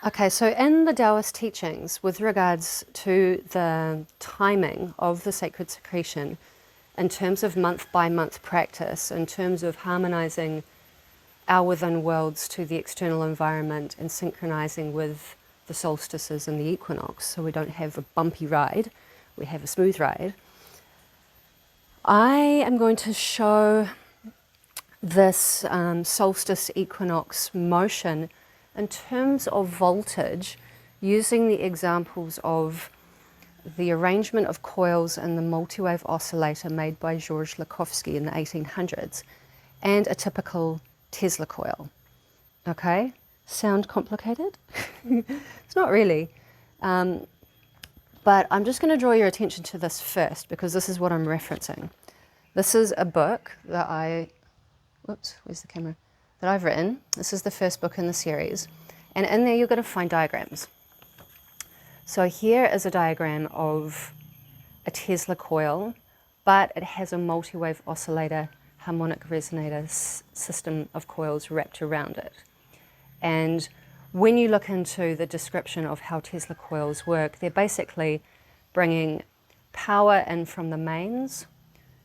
Okay, so in the Taoist teachings, with regards to the timing of the sacred secretion, in terms of month-by-month practice, in terms of harmonizing our within worlds to the external environment and synchronizing with the solstices and the equinox, so we don't have a bumpy ride, we have a smooth ride, I am going to show this solstice equinox motion in terms of voltage, using the examples of the arrangement of coils in the Multi Wave Oscillator made by George LAKOFSKY in the 1800s, and a typical Tesla coil. Okay? Sound complicated? It's not really. But I'm just going to draw your attention to this first, because this is what I'm referencing. This is a book that where's the camera? That I've written. This is the first book in the series. And in there you're going to find diagrams. So here is a diagram of a Tesla coil, but it has a multi-wave oscillator harmonic resonator system of coils wrapped around it. And when you look into the description of how Tesla coils work, they're basically bringing power in from the mains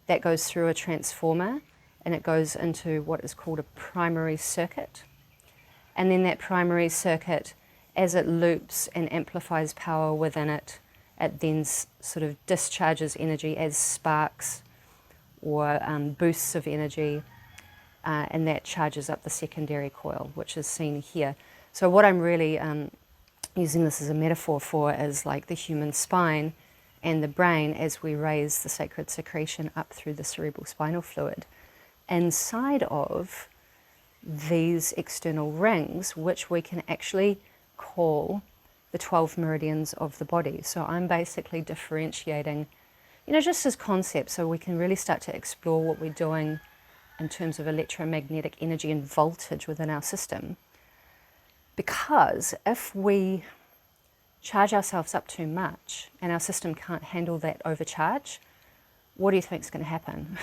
that goes through a transformer, and it goes into what is called a primary circuit. And then that primary circuit, as it loops and amplifies power within it, it then sort of discharges energy as sparks or boosts of energy, and that charges up the secondary coil, which is seen here. So what I'm really using this as a metaphor for is like the human spine and the brain as we raise the sacred secretion up through the cerebral spinal fluid inside of these external rings, which we can actually call the 12 meridians of the body. So I'm basically differentiating, just as concepts, so we can really start to explore what we're doing in terms of electromagnetic energy and voltage within our system. Because if we charge ourselves up too much and our system can't handle that overcharge, what do you think is going to happen?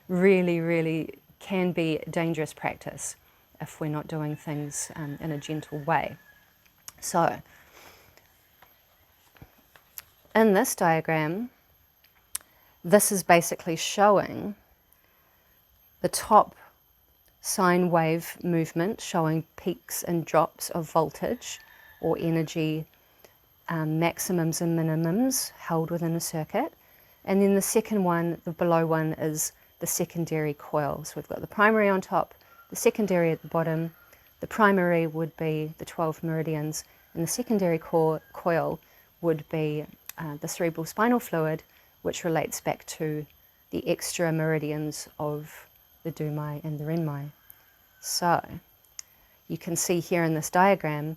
Really, really can be dangerous practice if we're not doing things in a gentle way. So, in this diagram, this is basically showing the top sine wave movement, showing peaks and drops of voltage or energy, maximums and minimums held within a circuit. And then the second one, the below one, is the secondary coil. So we've got the primary on top, the secondary at the bottom. The primary would be the 12 meridians, and the secondary coil would be the cerebral spinal fluid, which relates back to the extra meridians of the Dumai and the Renmai. So you can see here in this diagram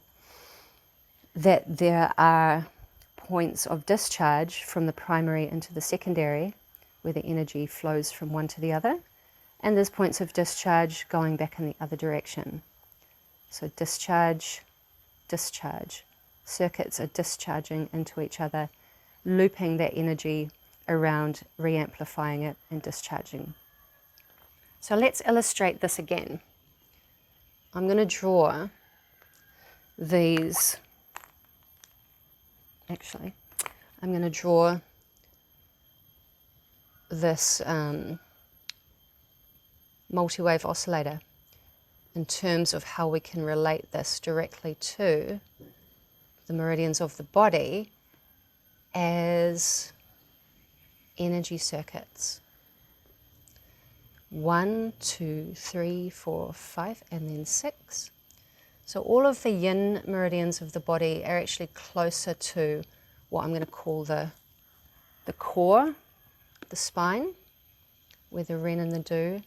that there are points of discharge from the primary into the secondary, where the energy flows from one to the other, and there's points of discharge going back in the other direction. So discharge, discharge. Circuits are discharging into each other, looping that energy around, re-amplifying it and discharging. So let's illustrate this again. I'm going to draw these. Actually, I'm going to draw this multi-wave oscillator in terms of how we can relate this directly to the meridians of the body as energy circuits. 1, 2, 3, 4, 5, and then 6. So all of the yin meridians of the body are actually closer to what I'm going to call the core, the spine, where the ren and the du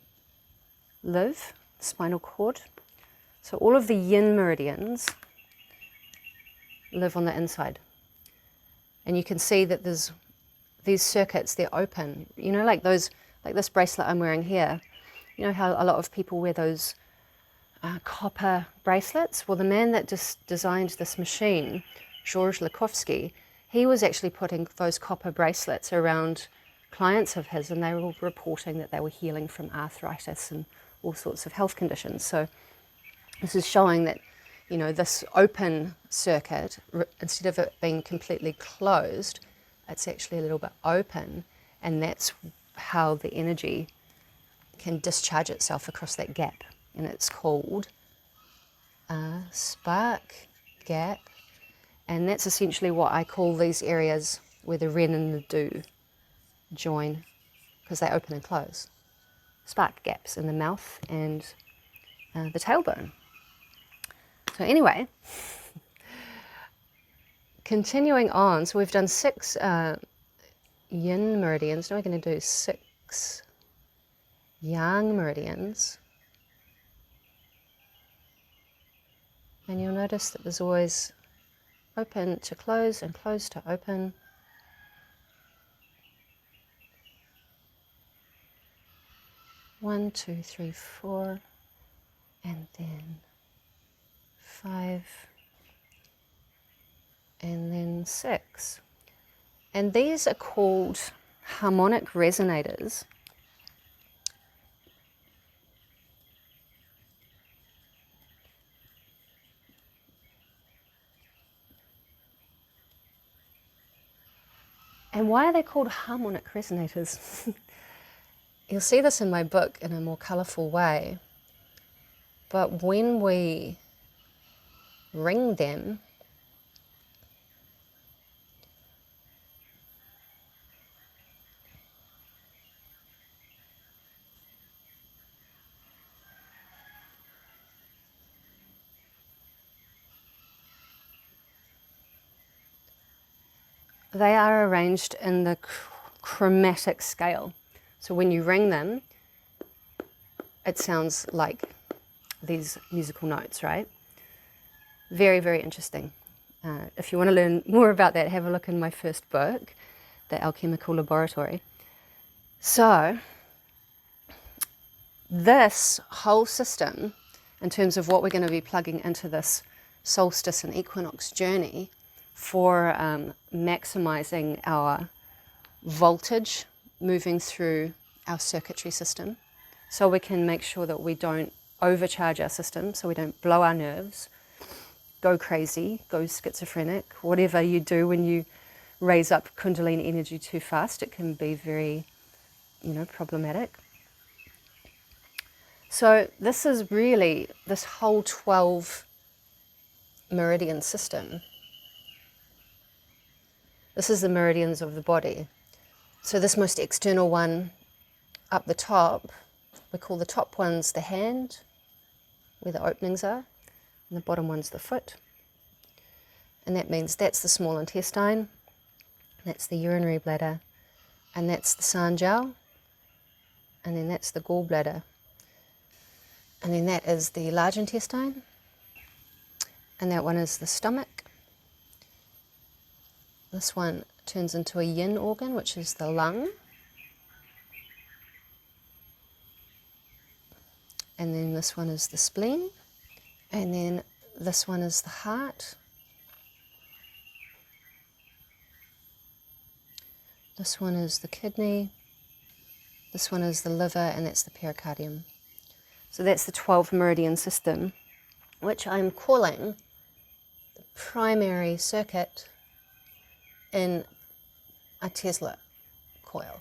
live, the spinal cord. So all of the yin meridians live on the inside. And you can see that there's these circuits, they're open. Like this bracelet I'm wearing here. You know how a lot of people wear those copper bracelets? Well, the man that designed this machine, George LAKOFSKY, he was actually putting those copper bracelets around clients of his, and they were all reporting that they were healing from arthritis and all sorts of health conditions. So this is showing that, you know, this open circuit, instead of it being completely closed, it's actually a little bit open, and that's how the energy can discharge itself across that gap. And it's called a spark gap, and that's essentially what I call these areas where the ren and the do join, because they open and close. Spark gaps in the mouth and the tailbone. So anyway, continuing on, so we've done 6 yin meridians. Now we're going to do 6 yang meridians. And you'll notice that there's always open to close and close to open. One, 2, 3, 4, and then 5, and then 6. And these are called harmonic resonators. And why are they called harmonic resonators? You'll see this in my book in a more colourful way. But when we ring them, they are arranged in the chromatic scale. So when you ring them, it sounds like these musical notes, right? Very, very interesting. If you want to learn more about that, have a look in my first book, The Alchemical Laboratory. So this whole system, in terms of what we're going to be plugging into this solstice and equinox journey for maximizing our voltage moving through our circuitry system, so we can make sure that we don't overcharge our system, so we don't blow our nerves, go crazy, go schizophrenic. Whatever you do when you raise up Kundalini energy too fast, it can be very, you know, problematic. So this is really, this whole 12 meridian system. This is the meridians of the body. So this most external one up the top, we call the top ones the hand, where the openings are, and the bottom one's the foot. And that means that's the small intestine, that's the urinary bladder, and that's the sanjiao, and then that's the gallbladder. And then that is the large intestine, and that one is the stomach. This one turns into a yin organ, which is the lung. And then this one is the spleen. And then this one is the heart. This one is the kidney. This one is the liver, and that's the pericardium. So that's the 12 meridian system, which I'm calling the primary circuit in a Tesla coil.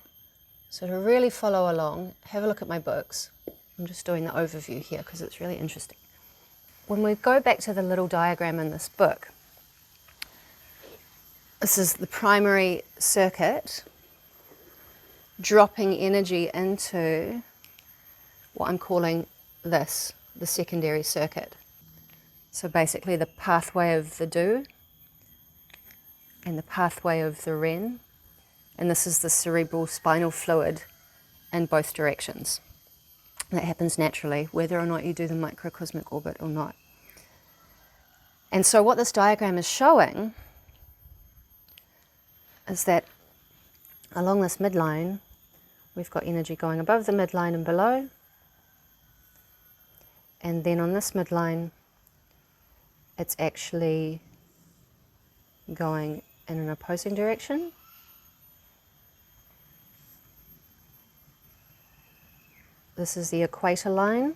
So to really follow along, have a look at my books. I'm just doing the overview here because it's really interesting. When we go back to the little diagram in this book, this is the primary circuit dropping energy into what I'm calling this, the secondary circuit. So basically the pathway of the do and the pathway of the ren, and this is the cerebral spinal fluid in both directions. That happens naturally, whether or not you do the microcosmic orbit or not. And so what this diagram is showing is that along this midline, we've got energy going above the midline and below. And then on this midline, it's actually going in an opposing direction. This is the equator line.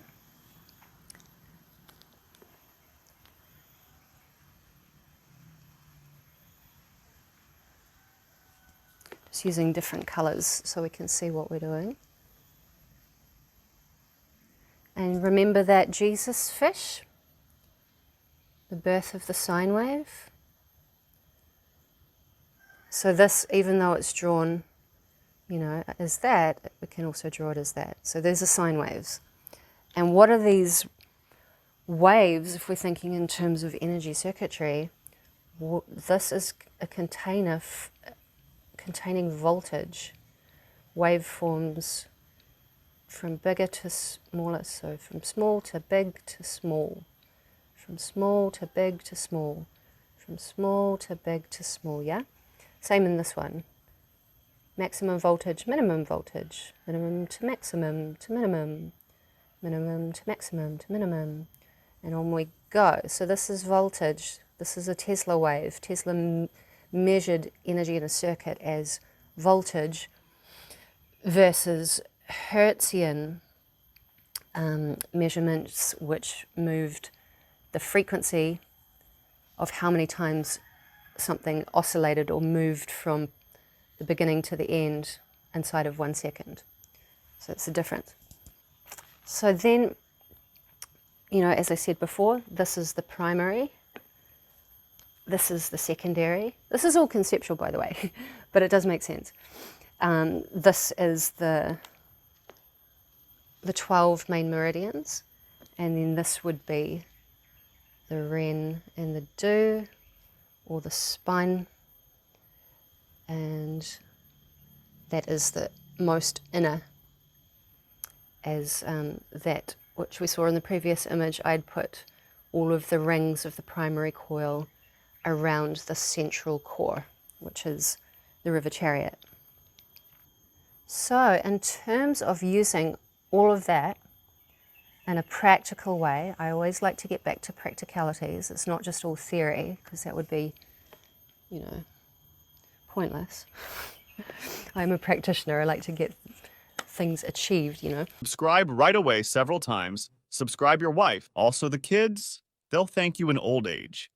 just using different colours so we can see what we're doing. And remember that Jesus fish, the birth of the sine wave. So this, even though it's drawn, you know, as that, we can also draw it as that. So there's the sine waves. And what are these waves, if we're thinking in terms of energy circuitry? This is a container containing voltage, waveforms from bigger to smaller, so from small to big to small, from small to big to small, from small to big to small, yeah? Same in this one. Maximum voltage, minimum voltage, minimum to maximum to minimum, minimum to maximum to minimum, and on we go. So this is voltage. This is a Tesla wave. Tesla measured energy in a circuit as voltage versus Hertzian measurements, which moved the frequency of how many times something oscillated or moved from the beginning to the end inside of 1 second. So it's the difference. So then, you know, as I said before, this is the primary, this is the secondary. This is all conceptual, by the way, but it does make sense. This is the 12 main meridians, and then this would be the ren and the do, or the spine, and that is the most inner, as that which we saw in the previous image. I'd put all of the rings of the primary coil around the central core, which is the river chariot. So in terms of using all of that in a practical way, I always like to get back to practicalities. It's not just all theory, because that would be, you know, pointless. I'm a practitioner. I like to get things achieved, you know. Subscribe right away several times. Subscribe your wife. Also the kids, they'll thank you in old age.